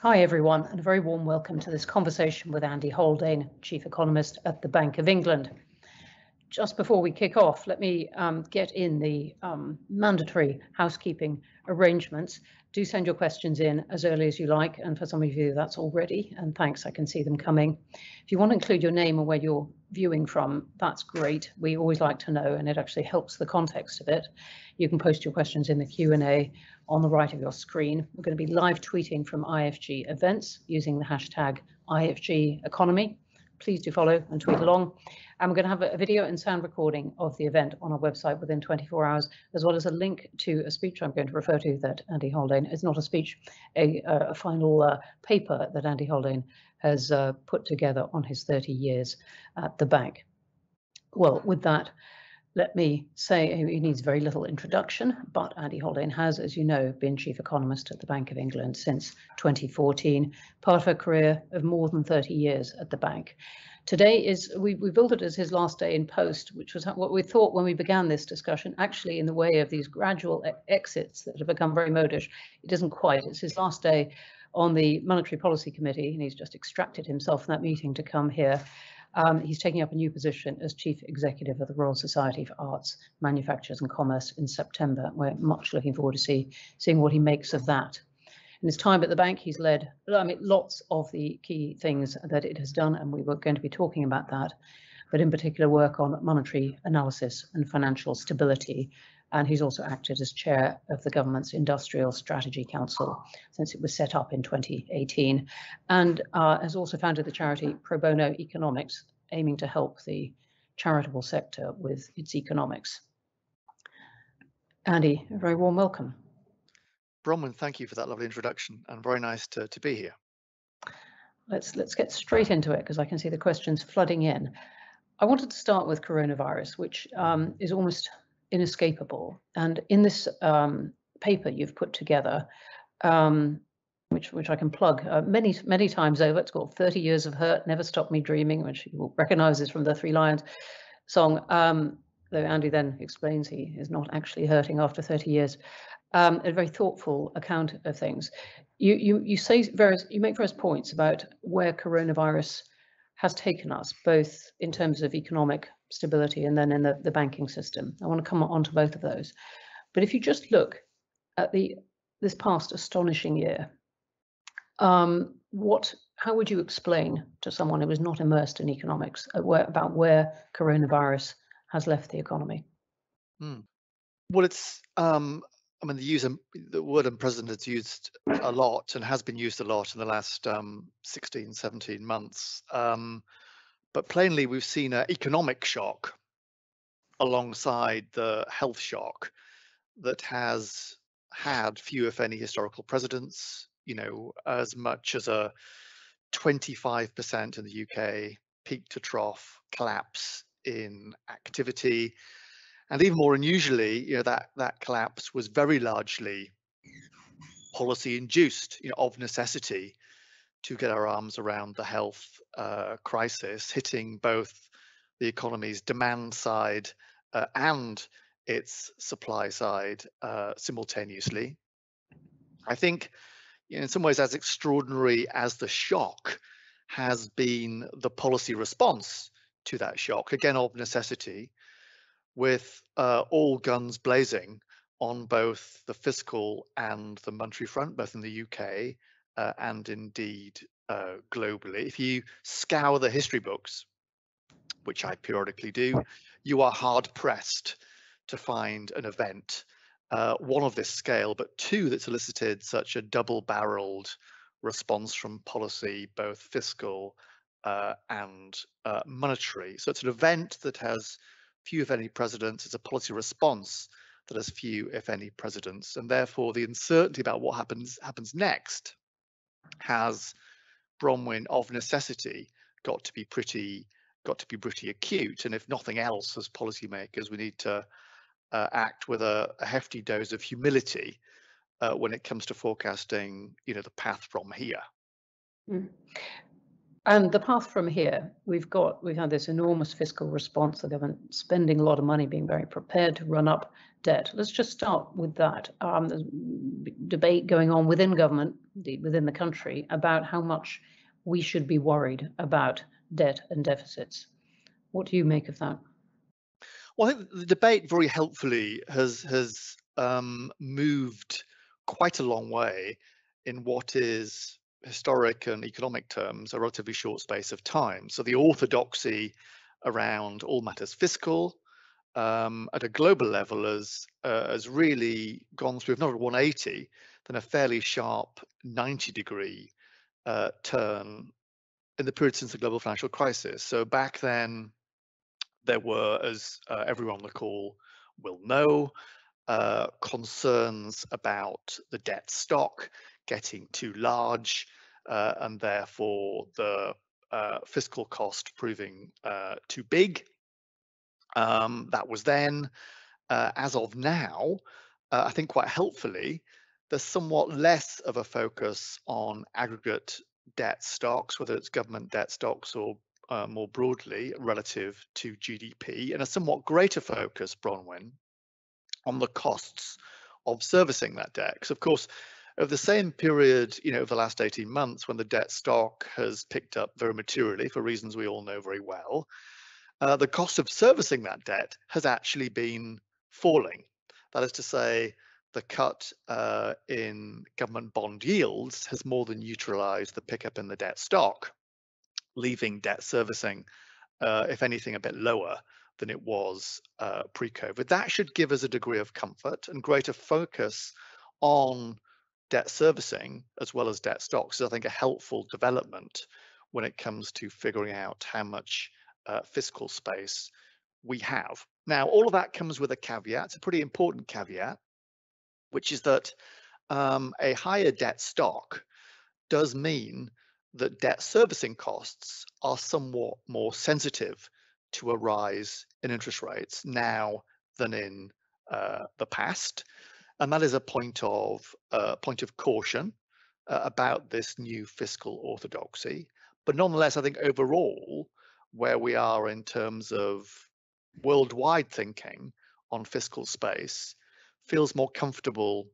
Hi everyone, and a very warm welcome to this conversation with Andy Haldane, Chief Economist at the Bank of England. Just before we kick off, let me get in the mandatory housekeeping arrangements. Do send your questions in as early as you like, and for some of you that's already, and thanks, I can see them coming. If you want to include your name and where you're viewing from, that's great. We always like to know, and it actually helps the context of it. You can post your questions in the Q&A on the right of your screen. We're going to be live tweeting from IFG events using the hashtag IFG Economy. Please do follow and tweet along. And we're going to have a video and sound recording of the event on our website within 24 hours, as well as a link to a speech I'm going to refer to that Andy Haldane, it's not a speech, a final paper that Andy Haldane has put together on his 30 years at the bank. Well, with that, let me say he needs very little introduction, but Andy Haldane has, as you know, been Chief Economist at the Bank of England since 2014, part of a career of more than 30 years at the bank. Today we built it as his last day in post, which was what we thought when we began this discussion, actually in the way of these gradual exits that have become very modish. It isn't quite, it's his last day on the Monetary Policy Committee, and he's just extracted himself from that meeting to come here. He's taking up a new position as Chief Executive of the Royal Society for Arts, Manufactures and Commerce in September. We're much looking forward to seeing what he makes of that. In his time at the bank, he's led lots of the key things that it has done, and we were going to be talking about that, but in particular work on monetary analysis and financial stability. And he's also acted as chair of the government's Industrial Strategy Council since it was set up in 2018, and has also founded the charity Pro Bono Economics, aiming to help the charitable sector with its economics. Andy, a very warm welcome. Bronwen, thank you for that lovely introduction, and very nice to be here. Let's get straight into it, because I can see the questions flooding in. I wanted to start with coronavirus, which is almost inescapable. And in this paper you've put together, which I can plug many times over, it's called 30 Years of Hurt, Never Stop Me Dreaming, which you will recognize is from the Three Lions song, though Andy then explains he is not actually hurting after 30 years. A very thoughtful account of things. You make various points about where coronavirus has taken us, both in terms of economic stability and then in the banking system. I want to come on to both of those. But if you just look at this past astonishing year, how would you explain to someone who was not immersed in economics about where coronavirus has left the economy? Well, it's the word unprecedented is used a lot and has been used a lot in the last 16, 17 months. But plainly, we've seen an economic shock alongside the health shock that has had few, if any, historical precedents. As much as a 25% in the UK peak to trough collapse in activity. And even more unusually, that collapse was very largely policy induced, of necessity, to get our arms around the health crisis, hitting both the economy's demand side and its supply side simultaneously. I think, in some ways, as extraordinary as the shock has been the policy response to that shock, again of necessity, with all guns blazing on both the fiscal and the monetary front, both in the UK and indeed globally. If you scour the history books, which I periodically do, you are hard pressed to find an event, one of this scale, but two that's elicited such a double-barreled response from policy, both fiscal and monetary. So it's an event that has few, if any, precedents. It's a policy response that has few, if any, precedents, and therefore the uncertainty about what happens next has, Bronwen, of necessity, got to be pretty acute. And if nothing else, as policymakers, we need to act with a hefty dose of humility when it comes to forecasting, the path from here. And the path from here, we've had this enormous fiscal response, the government spending a lot of money, being very prepared to run up debt. Let's just start with that. There's debate going on within government, within the country, about how much we should be worried about debt and deficits. What do you make of that? Well, I think the debate very helpfully has moved quite a long way in what is historic and economic terms a relatively short space of time. So the orthodoxy around all matters fiscal at a global level has really gone through, if not a 180, then a fairly sharp 90-degree turn in the period since the global financial crisis. So back then, there were, as everyone on the call will know, concerns about the debt stock getting too large and therefore the fiscal cost proving too big. That was then. As of now, I think quite helpfully, there's somewhat less of a focus on aggregate debt stocks, whether it's government debt stocks or more broadly relative to GDP, and a somewhat greater focus, Bronwen, on the costs of servicing that debt. Because of course, over the same period, over the last 18 months, when the debt stock has picked up very materially for reasons we all know very well, the cost of servicing that debt has actually been falling. That is to say, the cut in government bond yields has more than neutralized the pickup in the debt stock, leaving debt servicing, if anything, a bit lower than it was pre-COVID. That should give us a degree of comfort and greater focus on debt servicing as well as debt stocks is, I think, a helpful development when it comes to figuring out how much fiscal space we have. Now, all of that comes with a caveat, it's a pretty important caveat, which is that a higher debt stock does mean that debt servicing costs are somewhat more sensitive to a rise in interest rates now than in the past. And that is a point of caution about this new fiscal orthodoxy. But nonetheless, I think overall, where we are in terms of worldwide thinking on fiscal space feels more comfortable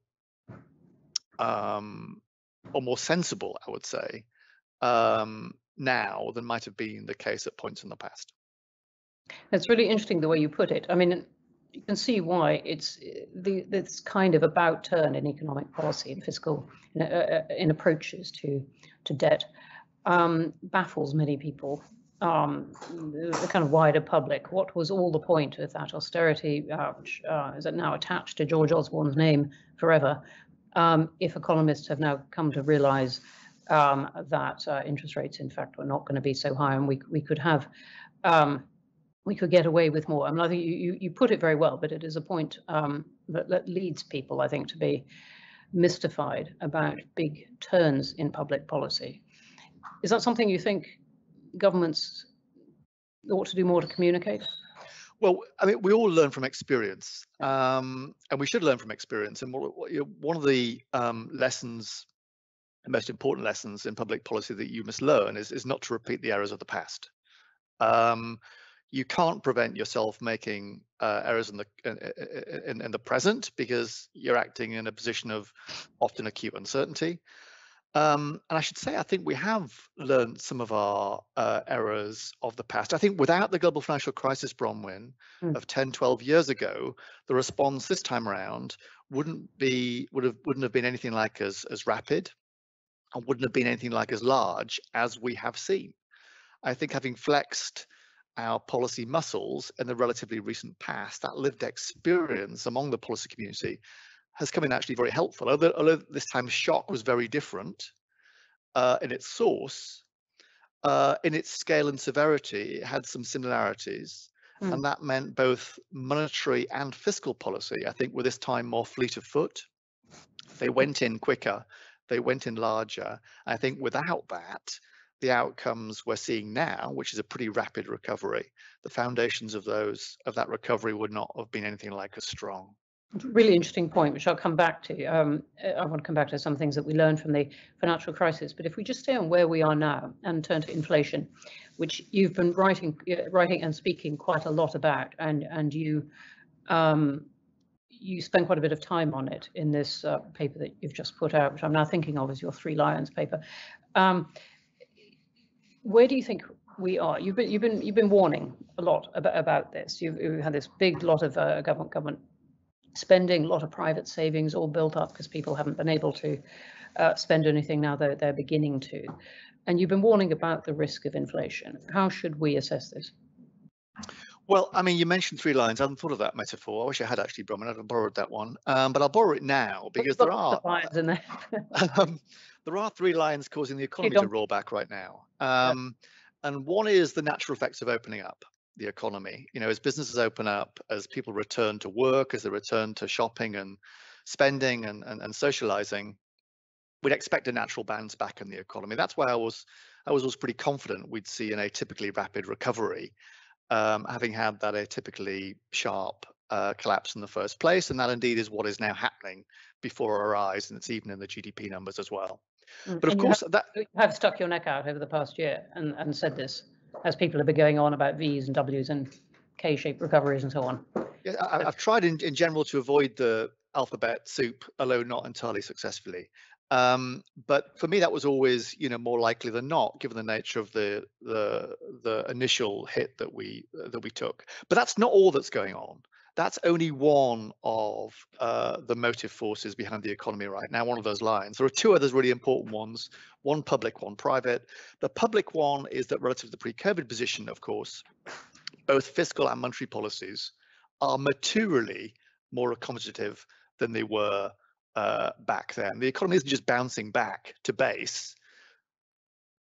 or more sensible, I would say, now than might have been the case at points in the past. It's really interesting the way you put it. I mean, you can see why it's this kind of about turn in economic policy and fiscal in approaches to debt baffles many people. The kind of wider public. What was all the point of that austerity, which is now attached to George Osborne's name forever? If economists have now come to realise that interest rates, in fact, were not going to be so high, and we could have we could get away with more. I mean, I think you put it very well, but it is a point that leads people, I think, to be mystified about big turns in public policy. Is that something you think governments ought to do more to communicate? Well, I mean, we all learn from experience, and we should learn from experience. And one of the lessons, the most important lessons in public policy that you must learn is not to repeat the errors of the past. You can't prevent yourself making errors in the present because you're acting in a position of often acute uncertainty. And I should say, I think we have learned some of our errors of the past. I think without the global financial crisis, Bronwen, of 10, 12 years ago, the response this time around wouldn't have been anything like as rapid and wouldn't have been anything like as large as we have seen. I think having flexed our policy muscles in the relatively recent past, that lived experience among the policy community has come in actually very helpful. Although this time shock was very different in its source, in its scale and severity, it had some similarities. And that meant both monetary and fiscal policy, I think, were this time more fleet of foot. They went in quicker, they went in larger. I think without that, the outcomes we're seeing now, which is a pretty rapid recovery, the foundations of that recovery would not have been anything like as strong. Really interesting point, which I'll come back to. I want to come back to some things that we learned from the financial crisis. But if we just stay on where we are now and turn to inflation, which you've been writing and speaking quite a lot about, and you spend quite a bit of time on it in this paper that you've just put out, which I'm now thinking of as your Three Lions paper. Where do you think we are? You've been warning a lot about this. You've had this big lot of government spending, a lot of private savings all built up because people haven't been able to spend anything now that they're beginning to. And you've been warning about the risk of inflation. How should we assess this? Well, I mean, you mentioned Three Lions. I hadn't thought of that metaphor. I wish I had actually, Bronwen. I'd have borrowed that one. But I'll borrow it now because there are lions in there. there are three lions causing the economy to roll back right now. And one is the natural effects of opening up the economy. You know, as businesses open up, as people return to work, as they return to shopping and spending and socializing, we'd expect a natural bounce back in the economy. That's why I was pretty confident we'd see an atypically rapid recovery, having had that atypically sharp collapse in the first place, and that indeed is what is now happening before our eyes, and it's even in the GDP numbers as well. But of course, you have stuck your neck out over the past year and said this, as people have been going on about V's and W's and K-shaped recoveries and so on. Yeah, I've tried in general to avoid the alphabet soup, although not entirely successfully. But for me, that was always, you know, more likely than not, given the nature of the initial hit that we took. But that's not all that's going on. That's only one of the motive forces behind the economy right now, one of those lines. There are two others really important ones, one public, one private. The public one is that relative to the pre-COVID position, of course, both fiscal and monetary policies are materially more accommodative than they were back then. The economy isn't just bouncing back to base.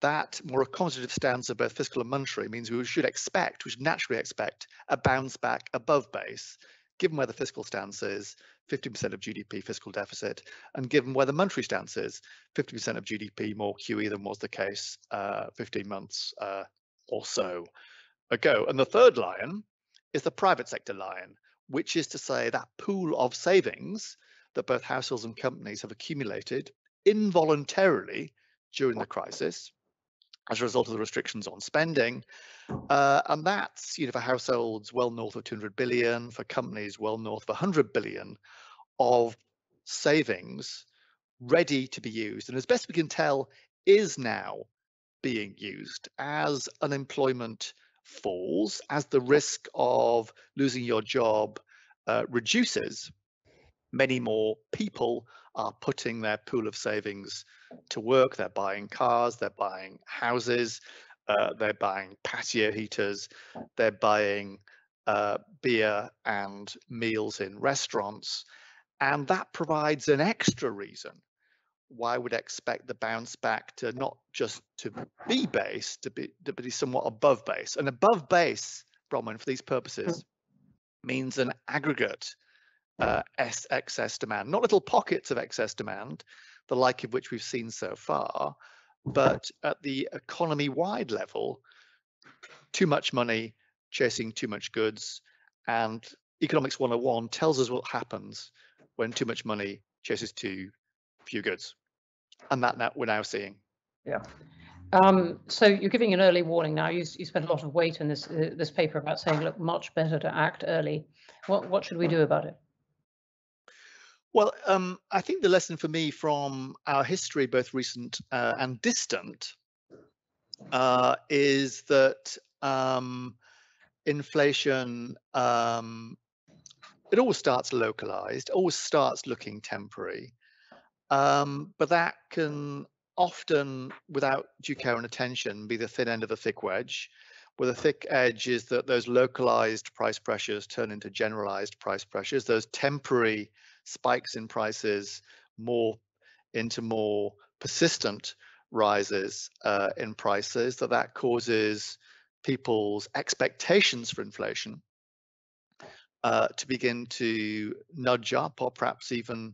That more accommodative stance of both fiscal and monetary means we should naturally expect a bounce back above base, given where the fiscal stance is, 50% of GDP fiscal deficit, and given where the monetary stance is, 50% of GDP more QE than was the case 15 months or so ago. And the third lion is the private sector lion, which is to say that pool of savings that both households and companies have accumulated involuntarily during the crisis as a result of the restrictions on spending. And that's, you know, for households well north of 200 billion, for companies well north of 100 billion of savings ready to be used. And as best we can tell, is now being used as unemployment falls, as the risk of losing your job reduces. Many more people are putting their pool of savings to work. They're buying cars, they're buying houses, they're buying patio heaters, they're buying beer and meals in restaurants. And that provides an extra reason why I would expect the bounce back to not just to be base, to be somewhat above base. And above base, Bronwen, for these purposes, means an aggregate excess demand, not little pockets of excess demand, the like of which we've seen so far, but at the economy-wide level, too much money chasing too much goods. And Economics 101 tells us what happens when too much money chases too few goods. And that we're now seeing. Yeah. So you're giving an early warning now. You spent a lot of weight in this paper about saying, look, much better to act early. What should we do about it? Well, I think the lesson for me from our history, both recent and distant, is that inflation, it always starts localized, always starts looking temporary, but that can often, without due care and attention, be the thin end of a thick wedge, where the thick edge is that those localized price pressures turn into generalized price pressures, those temporary spikes in prices into more persistent rises in prices, that causes people's expectations for inflation to begin to nudge up, or perhaps even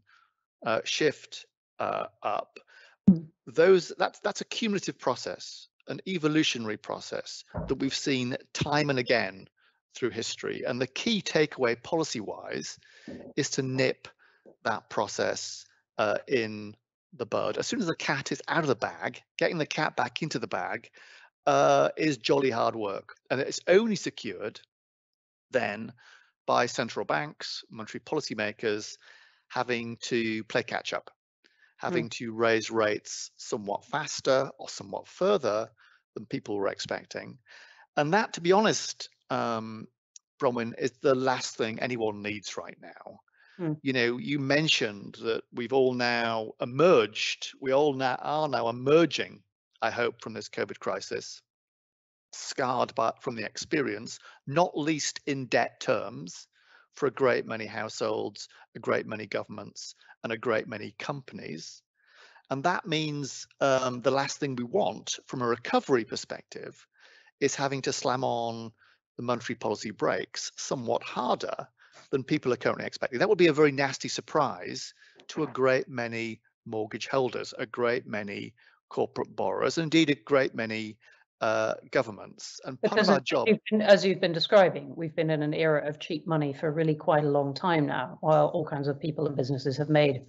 shift up. That's a cumulative process, an evolutionary process that we've seen time and again through history. And the key takeaway policy-wise is to nip that process in the bud. As soon as the cat is out of the bag, getting the cat back into the bag is jolly hard work. And it's only secured then by central banks, monetary policymakers having to play catch up, having to raise rates somewhat faster or somewhat further than people were expecting. And that, to be honest, Bronwen, is the last thing anyone needs right now. You know, you mentioned that we've all now emerged, we all now are now emerging, I hope, from this COVID crisis, scarred from the experience, not least in debt terms, for a great many households, a great many governments, and a great many companies. And that means the last thing we want from a recovery perspective is having to slam on the monetary policy brakes somewhat harder than people are currently expecting. That would be a very nasty surprise to a great many mortgage holders, a great many corporate borrowers, and indeed a great many governments. And part of our job, as you've been describing, we've been in an era of cheap money for really quite a long time now, while all kinds of people and businesses have made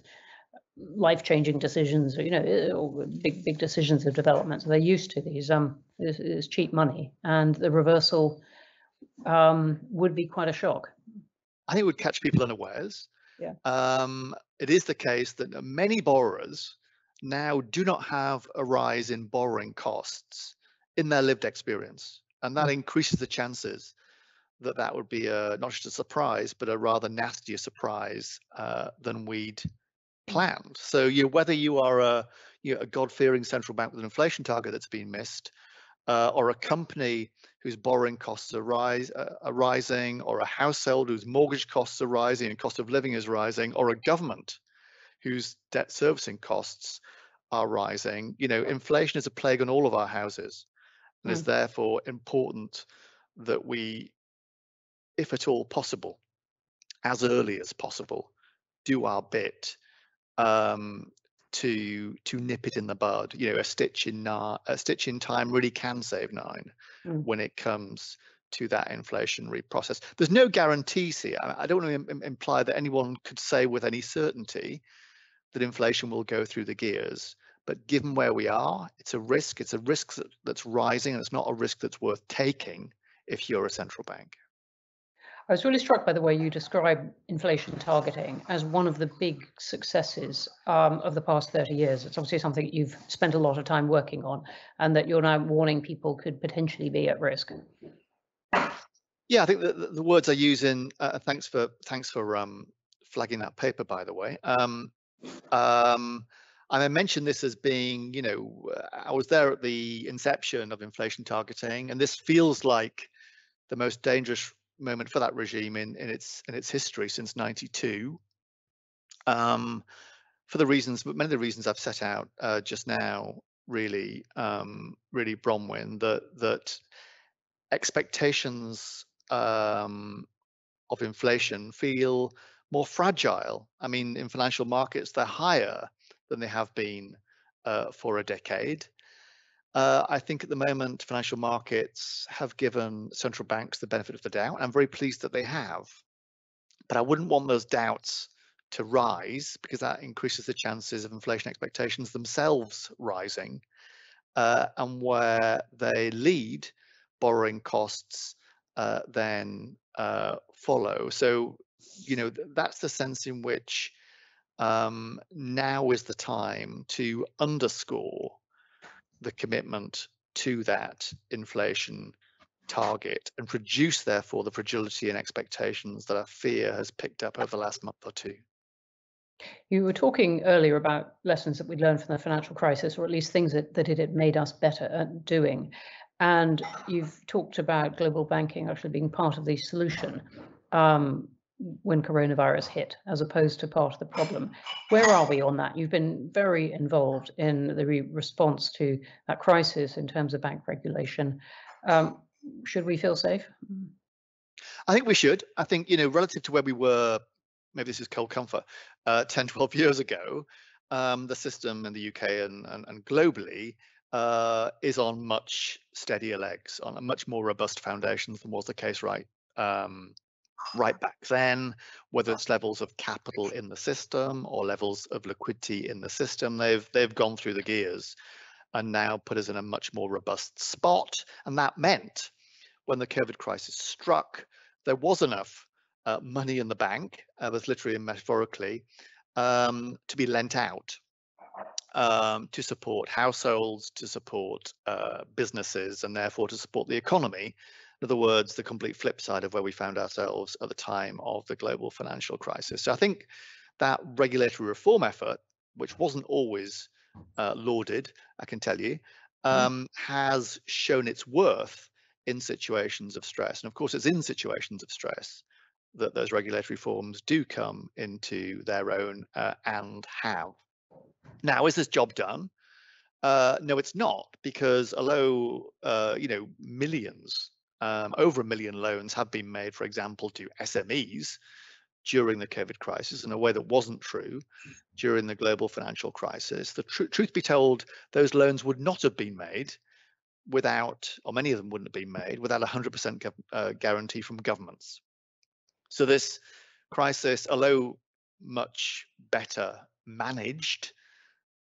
life-changing decisions, you know, big decisions of development. So they're used to these this cheap money, and the reversal would be quite a shock. I think it would catch people unawares. Yeah. It is the case that many borrowers now do not have a rise in borrowing costs in their lived experience, and that increases the chances that that would be not just a surprise, but a rather nastier surprise than we'd planned. So whether you are a God-fearing central bank with an inflation target that's been missed, or a company whose borrowing costs are rising, or a household whose mortgage costs are rising and cost of living is rising, or a government whose debt servicing costs are rising, you know, inflation is a plague on all of our houses. And it's therefore important that we, if at all possible, as early as possible, do our bit to nip it in the bud. You know, a stitch in time really can save nine when it comes to that inflationary process. There's no guarantees here. I don't want to imply that anyone could say with any certainty that inflation will go through the gears. But given where we are, it's a risk. It's a risk that's rising, and it's not a risk that's worth taking if you're a central bank. I was really struck by the way you describe inflation targeting as one of the big successes of the past 30 years. It's obviously something that you've spent a lot of time working on, and that you're now warning people could potentially be at risk. Yeah, I think the words I use in thanks for flagging that paper, by the way. And I mentioned this as being, you know, I was there at the inception of inflation targeting, and this feels like the most dangerous moment for that regime in its history since '92. For the reasons, but many of the reasons I've set out just now, really, Bronwen, that expectations of inflation feel more fragile. I mean, in financial markets, they're higher than they have been for a decade. I think at the moment, financial markets have given central banks the benefit of the doubt. I'm very pleased that they have. But I wouldn't want those doubts to rise, because that increases the chances of inflation expectations themselves rising. And where they lead, borrowing costs then follow. So, you know, that's the sense in which now is the time to underscore the commitment to that inflation target and reduce, therefore, the fragility and expectations that I fear has picked up over the last month or two. You were talking earlier about lessons that we'd learned from the financial crisis, or at least things that it had made us better at doing. And you've talked about global banking actually being part of the solution when coronavirus hit, as opposed to part of the problem. Where are we on that? You've been very involved in the response to that crisis in terms of bank regulation. Should we feel safe? I think we should. I think, you know, relative to where we were, maybe this is cold comfort, 10, 12 years ago, the system in the UK and globally is on much steadier legs, on a much more robust foundations than was the case right right back then, whether it's levels of capital in the system or levels of liquidity in the system. They've gone through the gears and now put us in a much more robust spot. And that meant when the COVID crisis struck, there was enough money in the bank, both literally and metaphorically, to be lent out to support households, to support businesses, and therefore to support the economy. In other words, the complete flip side of where we found ourselves at the time of the global financial crisis. So I think that regulatory reform effort, which wasn't always lauded, I can tell you, has shown its worth in situations of stress. And of course, it's in situations of stress that those regulatory reforms do come into their own and have. Now, is this job done? No, it's not, because although millions, over 1 million loans have been made, for example, to SMEs during the COVID crisis in a way that wasn't true during the global financial crisis. The truth be told, those loans would not have been made without, or many of them wouldn't have been made without 100% guarantee from governments. So this crisis, although much better managed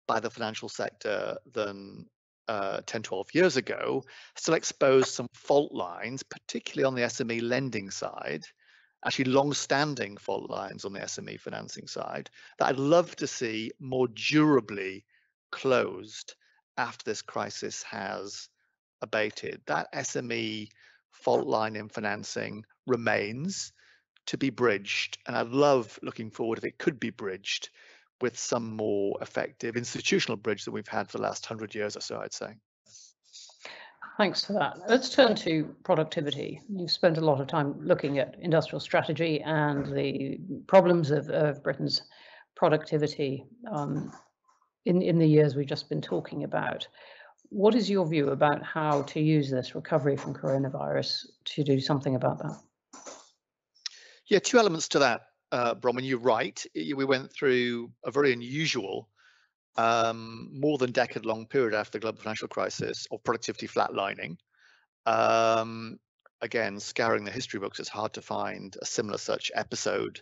by the financial sector than 10, 12 years ago, still exposed some fault lines, particularly on the SME lending side, actually long-standing fault lines on the SME financing side, that I'd love to see more durably closed after this crisis has abated. That SME fault line in financing remains to be bridged, and I'd love, looking forward, if it could be bridged with some more effective institutional bridge that we've had for the last 100 years or so, I'd say. Thanks for that. Let's turn to productivity. You've spent a lot of time looking at industrial strategy and the problems of Britain's productivity in the years we've just been talking about. What is your view about how to use this recovery from coronavirus to do something about that? Yeah, two elements to that, Bronwen. You're right. We went through a very unusual, more than decade-long period after the global financial crisis of productivity flatlining. Again, scouring the history books, it's hard to find a similar such episode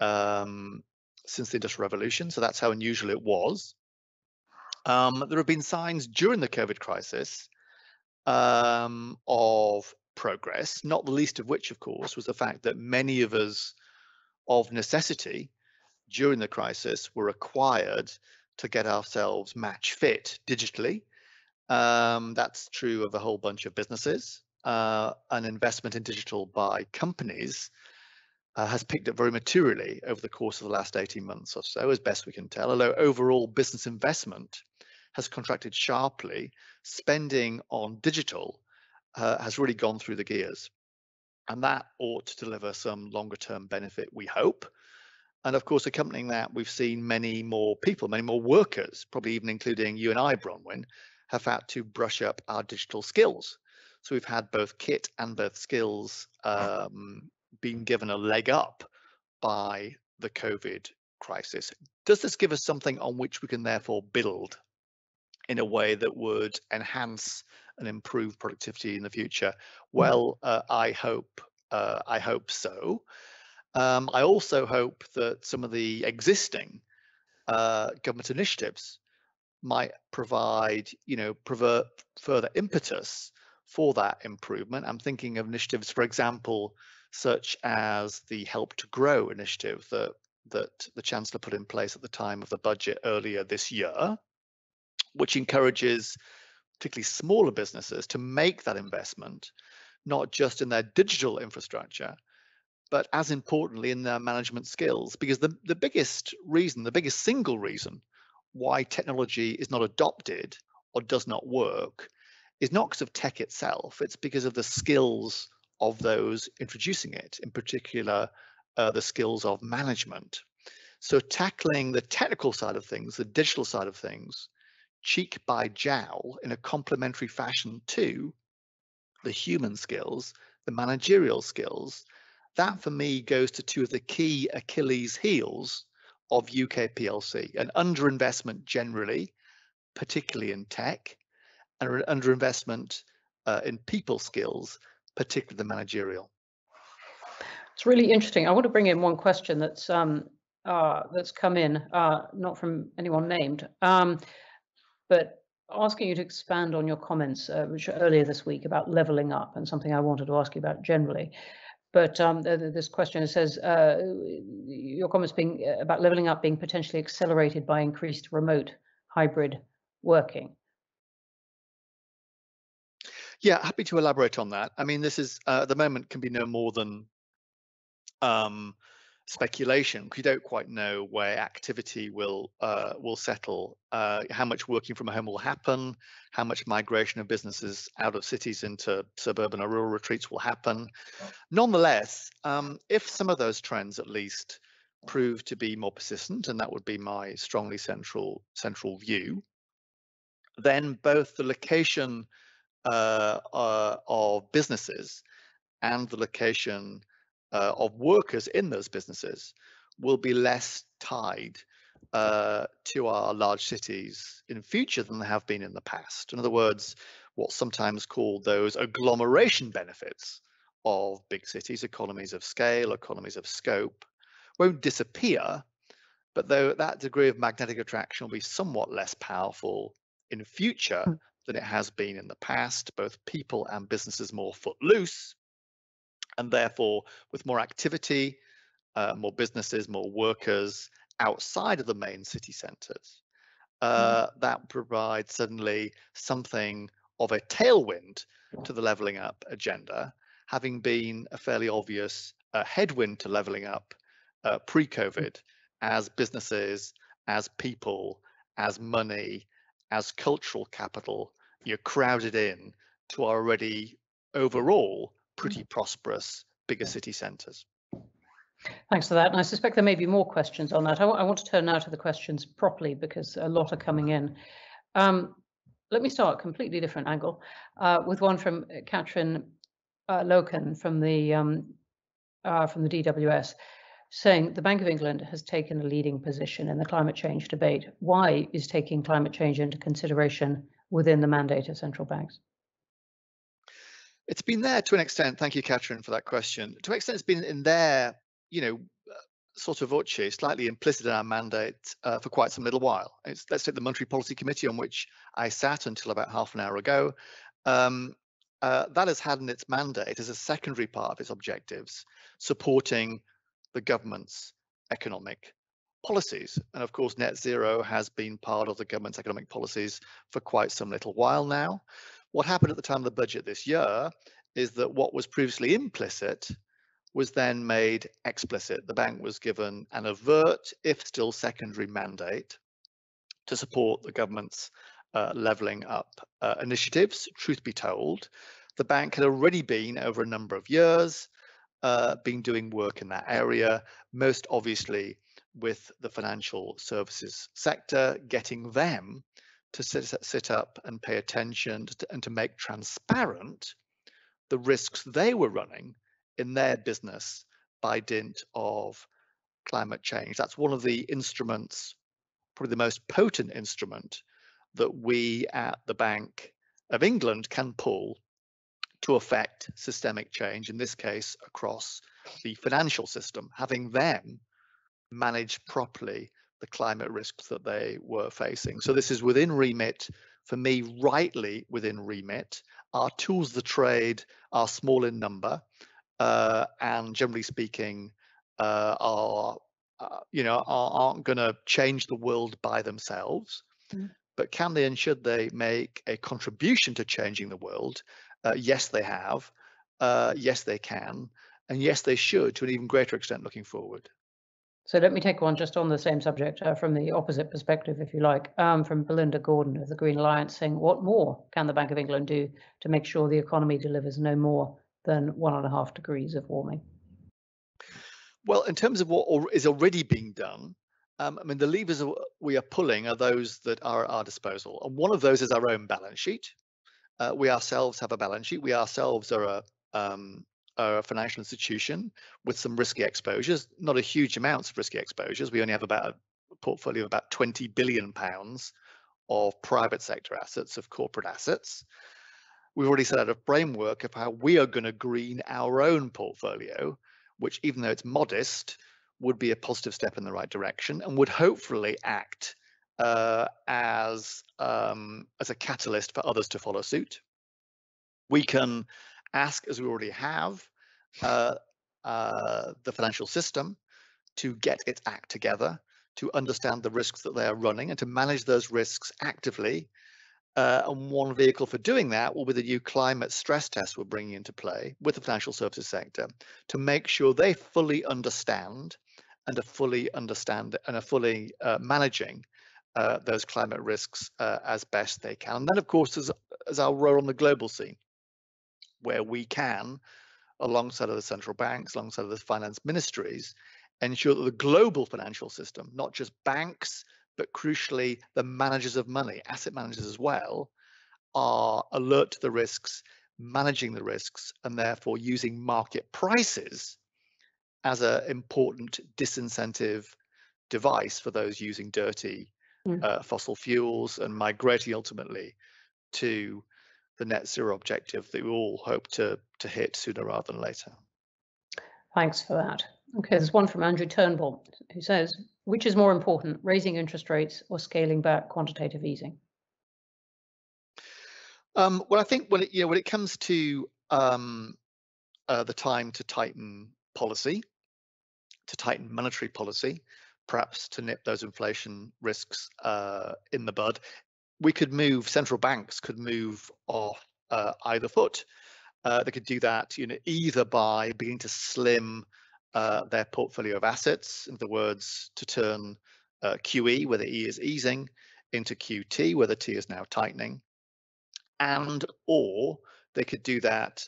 since the Industrial Revolution. So that's how unusual it was. There have been signs during the COVID crisis of progress, not the least of which, of course, was the fact that many of us, of necessity, during the crisis, were required to get ourselves match fit digitally. That's true of a whole bunch of businesses. An investment in digital by companies has picked up very materially over the course of the last 18 months or so, as best we can tell, although overall business investment has contracted sharply. Spending on digital has really gone through the gears, and that ought to deliver some longer term benefit, we hope. And of course, accompanying that, we've seen many more people, many more workers, probably even including you and I, Bronwen, have had to brush up our digital skills. So we've had both kit and both skills being given a leg up by the COVID crisis. Does this give us something on which we can therefore build in a way that would enhance and improve productivity in the future? Well, I hope so. I also hope that some of the existing government initiatives might provide, further impetus for that improvement. I'm thinking of initiatives, for example, such as the Help to Grow initiative that the Chancellor put in place at the time of the budget earlier this year, which encourages particularly smaller businesses to make that investment, not just in their digital infrastructure, but as importantly in their management skills. Because the biggest single reason why technology is not adopted or does not work is not because of tech itself, it's because of the skills of those introducing it, in particular the skills of management. So tackling the technical side of things, the digital side of things, cheek by jowl in a complementary fashion to the human skills, the managerial skills, that for me goes to two of the key Achilles heels of UK PLC: an underinvestment generally, particularly in tech, and an underinvestment in people skills, particularly the managerial. It's really interesting. I want to bring in one question that's come in, not from anyone named, but asking you to expand on your comments which earlier this week about levelling up, and something I wanted to ask you about generally. But this question says your comments being about levelling up being potentially accelerated by increased remote hybrid working. Yeah, happy to elaborate on that. I mean, this is at the moment can be no more than speculation. We don't quite know where activity will settle, how much working from home will happen, how much migration of businesses out of cities into suburban or rural retreats will happen. Nonetheless, if some of those trends at least prove to be more persistent, and that would be my strongly central view, then both the location of businesses and the location of workers in those businesses will be less tied to our large cities in future than they have been in the past. In other words, what's sometimes called those agglomeration benefits of big cities, economies of scale, economies of scope, won't disappear, but though that degree of magnetic attraction will be somewhat less powerful in future than it has been in the past, both people and businesses more footloose, and therefore with more activity, more businesses, more workers outside of the main city centres. That provides suddenly something of a tailwind to the levelling up agenda, having been a fairly obvious headwind to levelling up pre-COVID, as businesses, as people, as money, as cultural capital, you're crowded in to our already overall pretty prosperous bigger city centres. Thanks for that. And I suspect there may be more questions on that. I want to turn now to the questions properly, because a lot are coming in. Let me start a completely different angle with one from Katrin Loken from the DWS, saying the Bank of England has taken a leading position in the climate change debate. Why is taking climate change into consideration within the mandate of central banks? It's been there to an extent. Thank you, Katrin, for that question. To an extent, it's been in there, sort of voce, slightly implicit in our mandate for quite some little while. Let's take the Monetary Policy Committee, on which I sat until about half an hour ago. That has had in its mandate, as a secondary part of its objectives, supporting the government's economic policies. And of course, net zero has been part of the government's economic policies for quite some little while now. What happened at the time of the budget this year is that what was previously implicit was then made explicit. The bank was given an overt, if still secondary, mandate to support the government's levelling up initiatives. Truth be told, the bank had already been, over a number of years, been doing work in that area, most obviously with the financial services sector, getting them to sit up and pay attention and to make transparent the risks they were running in their business by dint of climate change. That's one of the instruments, probably the most potent instrument, that we at the Bank of England can pull to affect systemic change, in this case across the financial system, having them manage properly the climate risks that they were facing. So this is within remit, for me, rightly within remit. Our tools of the trade are small in number, and generally speaking, aren't going to change the world by themselves. But can they and should they make a contribution to changing the world? Yes, they have. Yes, they can. And yes, they should, to an even greater extent looking forward. So let me take one just on the same subject from the opposite perspective, if you like, from Belinda Gordon of the Green Alliance, saying, what more can the Bank of England do to make sure the economy delivers no more than 1.5 degrees of warming? Well, in terms of what is already being done, the levers we are pulling are those that are at our disposal. And one of those is our own balance sheet. We ourselves have a balance sheet. We ourselves are a financial institution with some risky exposures, not a huge amounts of risky exposures. We only have about a portfolio of about £20 billion of private sector assets, of corporate assets. We've already set out a framework of how we are going to green our own portfolio, which, even though it's modest, would be a positive step in the right direction and would hopefully act as a catalyst for others to follow suit. We can ask, as we already have, the financial system to get its act together, to understand the risks that they are running and to manage those risks actively. And one vehicle for doing that will be the new climate stress test we're bringing into play with the financial services sector to make sure they fully understand and are fully managing those climate risks as best they can. And then, of course, as our role on the global scene, where we can, alongside of the central banks, alongside of the finance ministries, ensure that the global financial system, not just banks, but crucially the managers of money, asset managers as well, are alert to the risks, managing the risks, and therefore using market prices as an important disincentive device for those using dirty fossil fuels and migrating ultimately to the net zero objective that we all hope to hit sooner rather than later. Thanks for that. Okay, there's one from Andrew Turnbull who says, which is more important, raising interest rates or scaling back quantitative easing? Well, I think when it comes to the time to tighten policy, to tighten monetary policy, perhaps to nip those inflation risks in the bud, central banks could move off either foot. They could do that, either by beginning to slim their portfolio of assets, in other words, to turn QE, where the E is easing, into QT, where the T is now tightening, or they could do that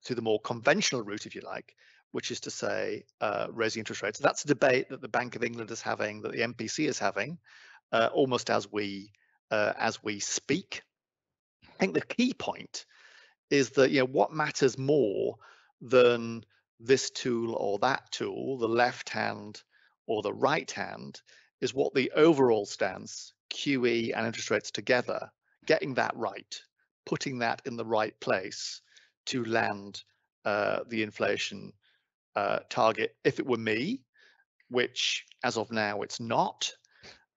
through the more conventional route, if you like, which is to say raising interest rates. That's a debate that the Bank of England is having, that the MPC is having, almost as we speak. I think the key point is that what matters more than this tool or that tool, the left hand or the right hand, is what the overall stance, QE and interest rates together, getting that right, putting that in the right place to land the inflation target. If it were me, which as of now it's not,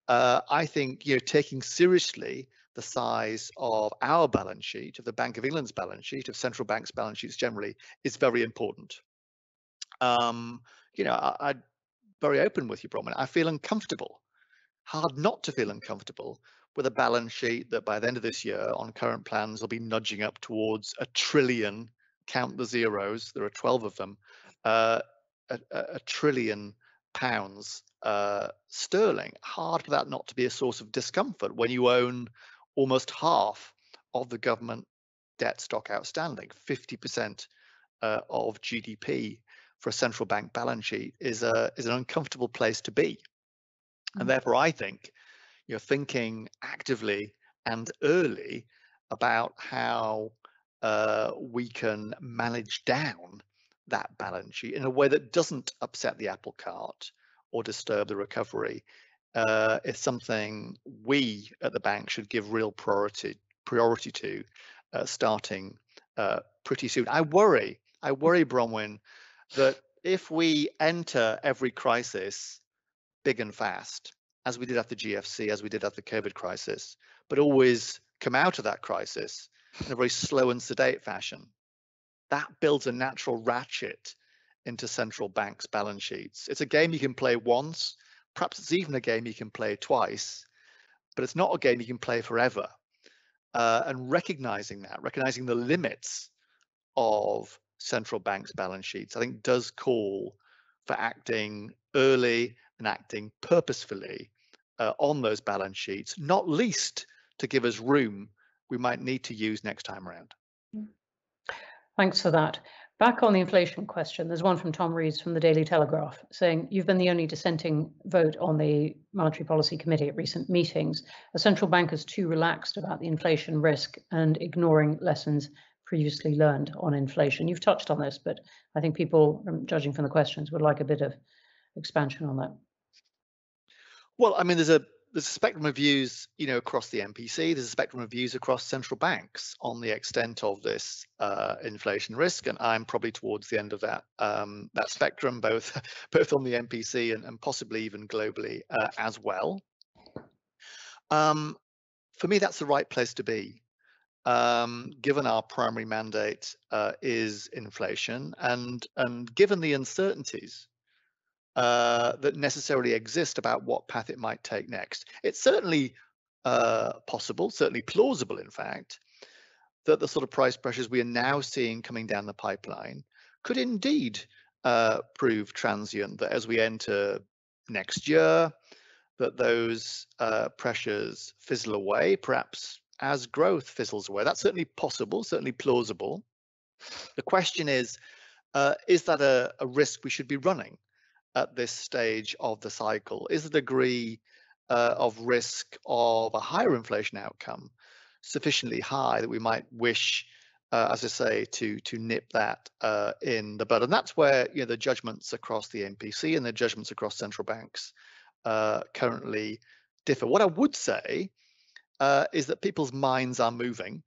I think taking seriously the size of our balance sheet, of the Bank of England's balance sheet, of central banks' balance sheets generally, is very important. I'm very open with you, Bronwen. I feel uncomfortable, hard not to feel uncomfortable with a balance sheet that by the end of this year, on current plans, will be nudging up towards £1 trillion. Count the zeros. There are 12 of them. £1 trillion sterling. Hard for that not to be a source of discomfort when you own almost half of the government debt stock outstanding. 50% of GDP for a central bank balance sheet is an uncomfortable place to be. And therefore, I think thinking actively and early about how we can manage down that balance sheet in a way that doesn't upset the apple cart or disturb the recovery is something we at the bank should give real priority to, starting pretty soon. I worry, Bronwen, that if we enter every crisis big and fast, as we did after GFC, as we did after the COVID crisis, but always come out of that crisis in a very slow and sedate fashion, that builds a natural ratchet into central banks' balance sheets. It's a game you can play once, perhaps it's even a game you can play twice, but it's not a game you can play forever. And recognizing the limits of central banks' balance sheets, I think does call for acting early and acting purposefully on those balance sheets, not least to give us room we might need to use next time around. Thanks for that. Back on the inflation question, there's one from Tom Rees from the Daily Telegraph saying, you've been the only dissenting vote on the Monetary Policy Committee at recent meetings. Are central bankers too relaxed about the inflation risk and ignoring lessons previously learned on inflation? You've touched on this, but I think people, judging from the questions, would like a bit of expansion on that. Well, I mean, there's there's a spectrum of views, across the MPC. There's a spectrum of views across central banks on the extent of this inflation risk, and I'm probably towards the end of that spectrum, both both on the MPC and possibly even globally as well. For me, that's the right place to be, given our primary mandate is inflation, and given the uncertainties that necessarily exist about what path it might take next. It's certainly possible, certainly plausible, in fact, that the sort of price pressures we are now seeing coming down the pipeline could indeed prove transient, that as we enter next year, that those pressures fizzle away, perhaps as growth fizzles away. That's certainly possible, certainly plausible. The question is that a risk we should be running at this stage of the cycle? Is the degree of risk of a higher inflation outcome sufficiently high that we might wish, as I say, to nip that in the bud? And that's where the judgments across the MPC and the judgments across central banks currently differ. What I would say is that people's minds are moving,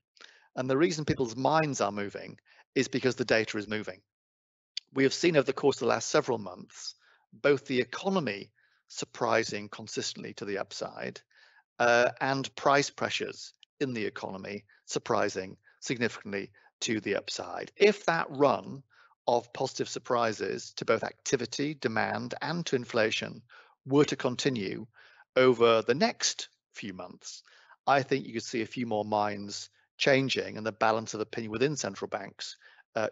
and the reason people's minds are moving is because the data is moving. We have seen over the course of the last several months both the economy surprising consistently to the upside and price pressures in the economy surprising significantly to the upside. If that run of positive surprises to both activity, demand, and to inflation were to continue over the next few months, I think you could see a few more minds changing and the balance of opinion within central banks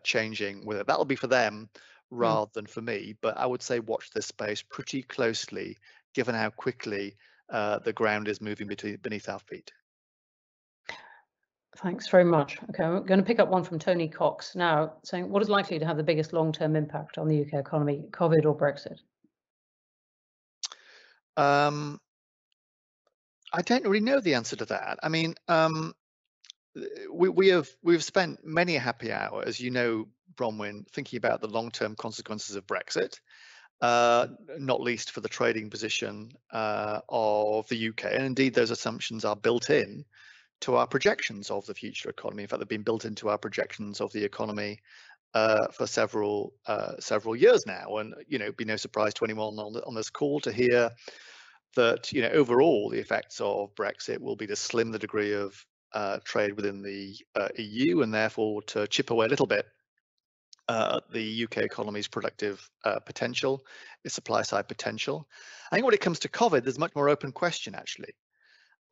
changing with it. That'll be for them rather than for me, but I would say watch this space pretty closely, given how quickly the ground is moving beneath our feet. Thanks very much. Okay, I'm going to pick up one from Tony Cox now, saying, what is likely to have the biggest long-term impact on the UK economy, COVID or Brexit? I don't really know the answer to that. I mean, we've spent many a happy hour, as you know, Bronwen, thinking about the long-term consequences of Brexit, not least for the trading position of the UK. And indeed, those assumptions are built in to our projections of the future economy. In fact, they've been built into our projections of the economy for several years now. And it'd be no surprise to anyone on this call to hear that overall the effects of Brexit will be to slim the degree of trade within the EU, and therefore to chip away a little bit at the UK economy's productive potential, its supply side potential. I think when it comes to COVID, there's a much more open question, actually.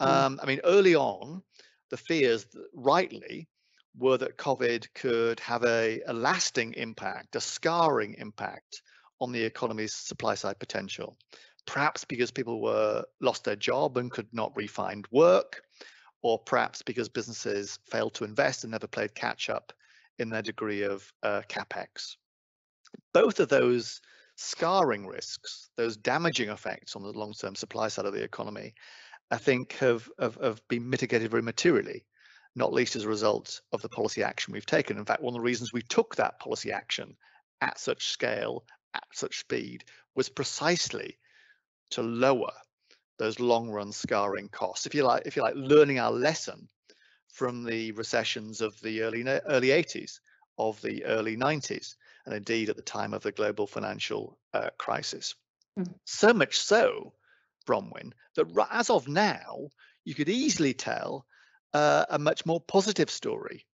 I mean, early on, the fears, rightly, were that COVID could have a lasting impact, a scarring impact on the economy's supply side potential, perhaps because people lost their job and could not re-find work, or perhaps because businesses failed to invest and never played catch up in their degree of capex. Both of those scarring risks, those damaging effects on the long-term supply side of the economy, I think have been mitigated very materially, not least as a result of the policy action we've taken. In fact, one of the reasons we took that policy action at such scale, at such speed, was precisely to lower those long-run scarring costs. If you like, learning our lesson from the recessions of the early 80s, of the early 90s, and indeed at the time of the global financial crisis. So much so, Bronwen, that as of now, you could easily tell a much more positive story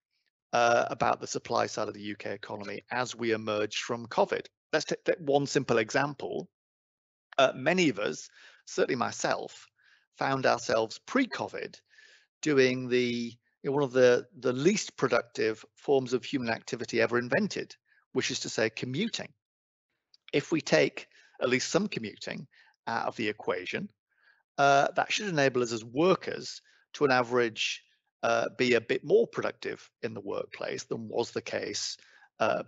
about the supply side of the UK economy as we emerge from COVID. Let's take one simple example. Many of us, certainly myself, found ourselves pre-COVID doing one of the least productive forms of human activity ever invented, which is to say commuting. If we take at least some commuting out of the equation, that should enable us as workers to on average be a bit more productive in the workplace than was the case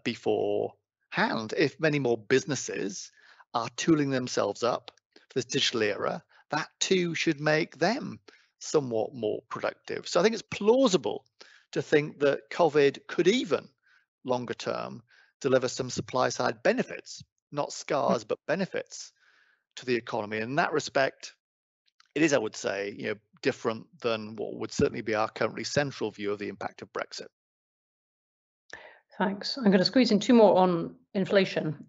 beforehand. If many more businesses are tooling themselves up for this digital era, that too should make them somewhat more productive. So I think it's plausible to think that COVID could even longer term deliver some supply side benefits, not scars, but benefits to the economy. In that respect, it is, I would say, different than what would certainly be our currently central view of the impact of Brexit. Thanks. I'm going to squeeze in two more on inflation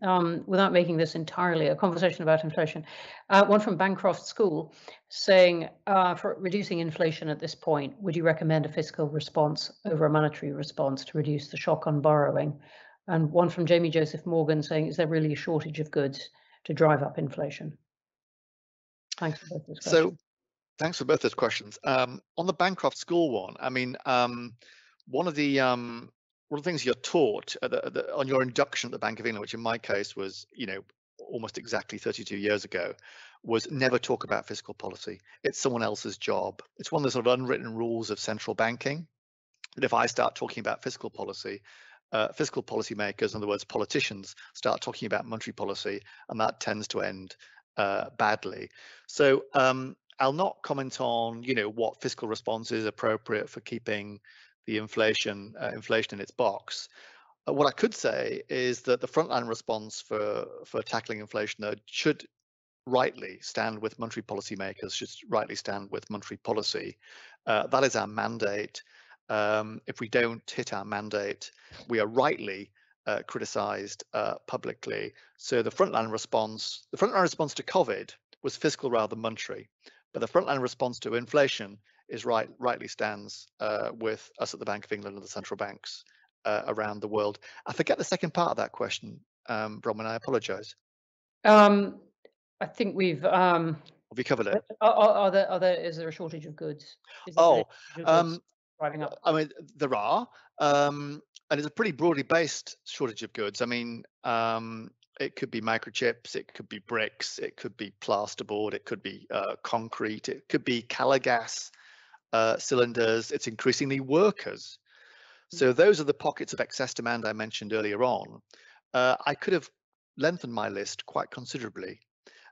without making this entirely a conversation about inflation. One from Bancroft School saying, for reducing inflation at this point, would you recommend a fiscal response over a monetary response to reduce the shock on borrowing? And one from Jamie Joseph Morgan saying, is there really a shortage of goods to drive up inflation? Thanks for both those questions. So thanks for both those questions. On the Bancroft School one, I mean, one of the things you're taught on your induction at the Bank of England, which in my case was, almost exactly 32 years ago, was never talk about fiscal policy. It's someone else's job. It's one of the sort of unwritten rules of central banking that if I start talking about fiscal policy makers, in other words, politicians, start talking about monetary policy, and that tends to end badly. So I'll not comment on, what fiscal response is appropriate for keeping the inflation in its box. What I could say is that the frontline response for tackling inflation should rightly stand with monetary policy makers, should rightly stand with monetary policy. That is our mandate. If we don't hit our mandate, we are rightly criticised publicly. So the frontline response to COVID was fiscal rather than monetary, but the frontline response to inflation is rightly stands with us at the Bank of England and the central banks around the world. I forget the second part of that question, Bronwen. I apologise. I think we've. Have we covered it? Is there a shortage of goods? Driving up? I mean, there are, and it's a pretty broadly based shortage of goods. I mean, it could be microchips, it could be bricks, it could be plasterboard, it could be concrete, it could be Calagas cylinders. It's increasingly workers. So those are the pockets of excess demand I mentioned earlier on. I could have lengthened my list quite considerably.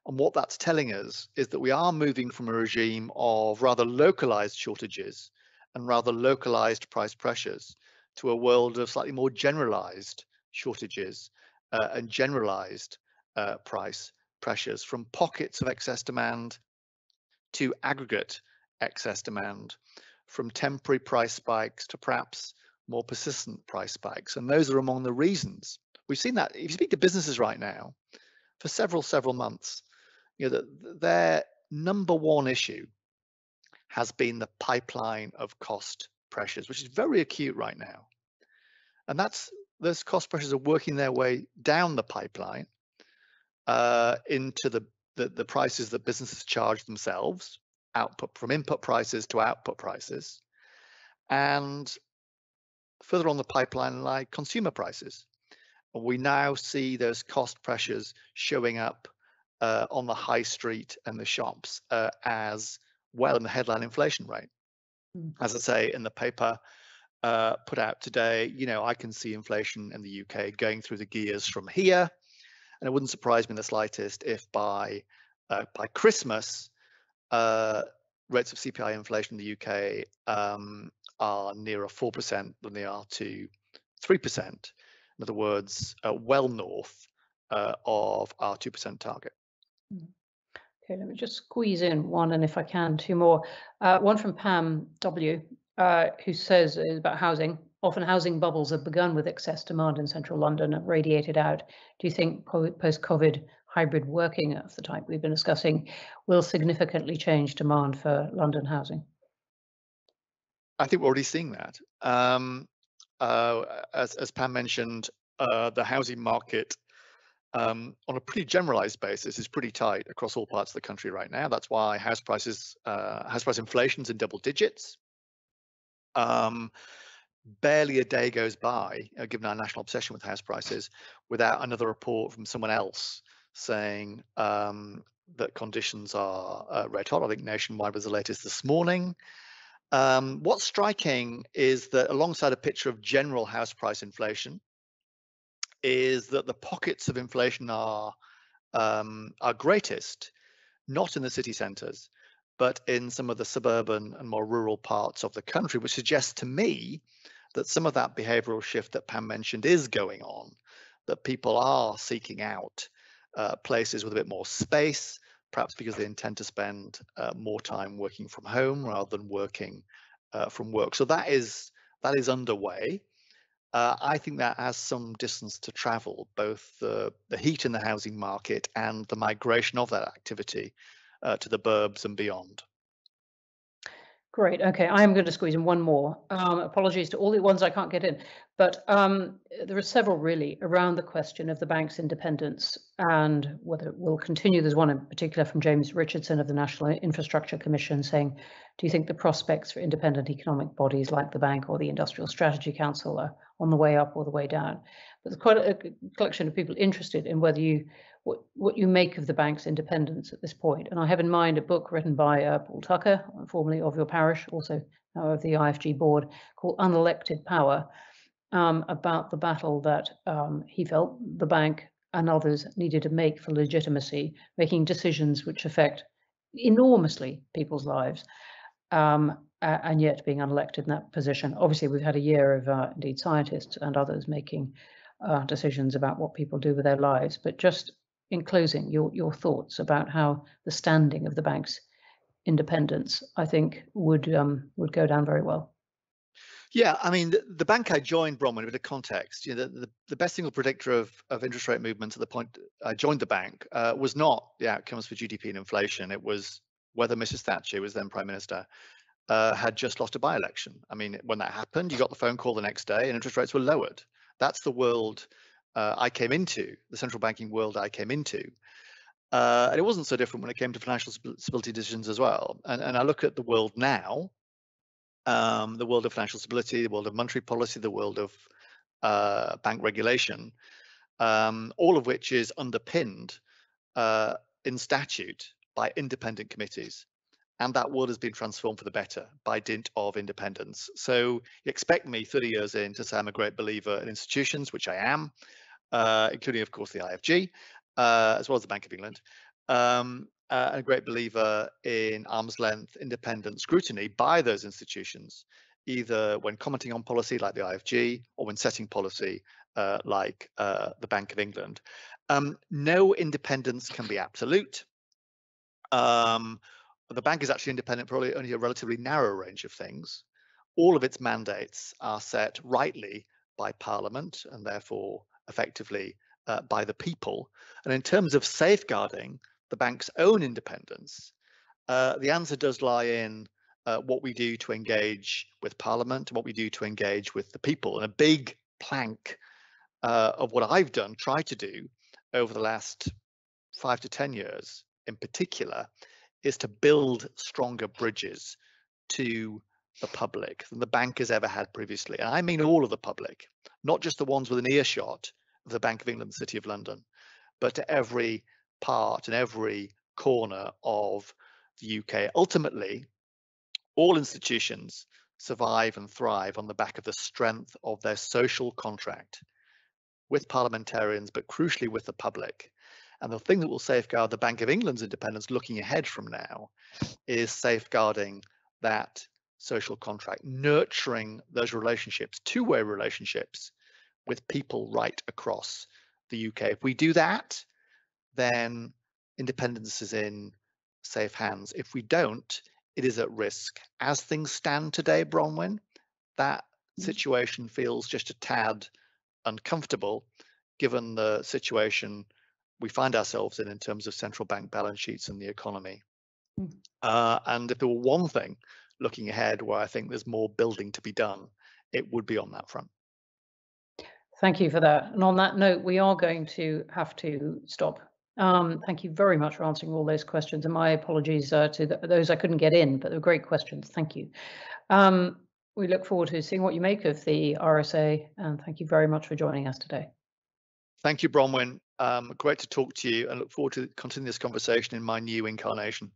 And what that's telling us is that we are moving from a regime of rather localized shortages and rather localized price pressures to a world of slightly more generalized shortages and generalized price pressures, from pockets of excess demand to aggregate excess demand, from temporary price spikes to perhaps more persistent price spikes. And those are among the reasons. We've seen that if you speak to businesses right now for several months, their number one issue has been the pipeline of cost pressures, which is very acute right now. And those cost pressures are working their way down the pipeline into the prices that businesses charge themselves, from input prices to output prices, and further on the pipeline lie consumer prices. And we now see those cost pressures showing up on the high street and the shops as well in the headline inflation rate. As I say in the paper put out today, I can see inflation in the UK going through the gears from here, and it wouldn't surprise me in the slightest if by Christmas rates of CPI inflation in the UK are nearer 4% than they are to 3%. In other words, well north of our 2% target. Okay, let me just squeeze in one, and if I can, two more. One from Pam W, who says about housing. Often housing bubbles have begun with excess demand in central London and radiated out. Do you think post-COVID hybrid working of the type we've been discussing will significantly change demand for London housing? I think we're already seeing that. As Pam mentioned, the housing market on a pretty generalized basis is pretty tight across all parts of the country right now. That's why house price inflation's in double digits. Barely a day goes by, given our national obsession with house prices, without another report from someone else saying that conditions are red hot. I think Nationwide was the latest this morning. What's striking is that alongside a picture of general house price inflation is that the pockets of inflation are greatest, not in the city centres, but in some of the suburban and more rural parts of the country, which suggests to me that some of that behavioural shift that Pam mentioned is going on, that people are seeking out places with a bit more space, perhaps because they intend to spend more time working from home rather than working from work. So that is underway. I think that has some distance to travel, both the heat in the housing market and the migration of that activity to the burbs and beyond. Great. Okay, I am going to squeeze in one more. Apologies to all the ones I can't get in, but there are several really around the question of the bank's independence and whether it will continue. There's one in particular from James Richardson of the National Infrastructure Commission saying, do you think the prospects for independent economic bodies like the bank or the Industrial Strategy Council are on the way up or the way down? But there's quite a collection of people interested in whether what you make of the bank's independence at this point. And I have in mind a book written by Paul Tucker, formerly of your parish, also of the IFG board, called Unelected Power, about the battle that he felt the bank and others needed to make for legitimacy, making decisions which affect enormously people's lives, and yet being unelected in that position. Obviously, we've had a year of indeed scientists and others making decisions about what people do with their lives. But just in closing, your thoughts about how the standing of the bank's independence, I think, would go down very well. Yeah, I mean, the bank I joined, Bronwen, a bit of context, the best single predictor of interest rate movements at the point I joined the bank was not the outcomes for GDP and inflation. It was whether Mrs. Thatcher, who was then Prime Minister, had just lost a by-election. I mean, when that happened, you got the phone call the next day and interest rates were lowered. That's the world I came into, the central banking world I came into. And it wasn't so different when it came to financial stability decisions as well. And I look at the world now, the world of financial stability, the world of monetary policy, the world of bank regulation, all of which is underpinned in statute by independent committees. And that world has been transformed for the better by dint of independence. So you expect me 30 years in to say I'm a great believer in institutions, which I am, including, of course, the IFG, as well as the Bank of England, and a great believer in arm's length independent scrutiny by those institutions, either when commenting on policy like the IFG or when setting policy like the Bank of England. No independence can be absolute. The bank is actually independent for only a relatively narrow range of things. All of its mandates are set rightly by Parliament and therefore effectively by the people. And in terms of safeguarding the bank's own independence, the answer does lie in what we do to engage with Parliament, what we do to engage with the people. And a big plank of what I've done, tried to do over the last 5 to 10 years in particular, is to build stronger bridges to the public than the bank has ever had previously. And I mean all of the public, not just the ones within earshot of the Bank of England, the City of London, but to every part and every corner of the UK. Ultimately, all institutions survive and thrive on the back of the strength of their social contract with parliamentarians, but crucially with the public. And the thing that will safeguard the Bank of England's independence looking ahead from now is safeguarding that social contract, nurturing those relationships, two-way relationships with people right across the UK. If we do that, then independence is in safe hands. If we don't, it is at risk. As things stand today, Bronwen, that situation feels just a tad uncomfortable given the situation we find ourselves in terms of central bank balance sheets and the economy. And if there were one thing looking ahead where I think there's more building to be done, it would be on that front. Thank you for that. And on that note, we are going to have to stop. Thank you very much for answering all those questions. And my apologies to those I couldn't get in, but they were great questions. Thank you. We look forward to seeing what you make of the RSA. And thank you very much for joining us today. Thank you, Bronwen. Great to talk to you and look forward to continuing this conversation in my new incarnation.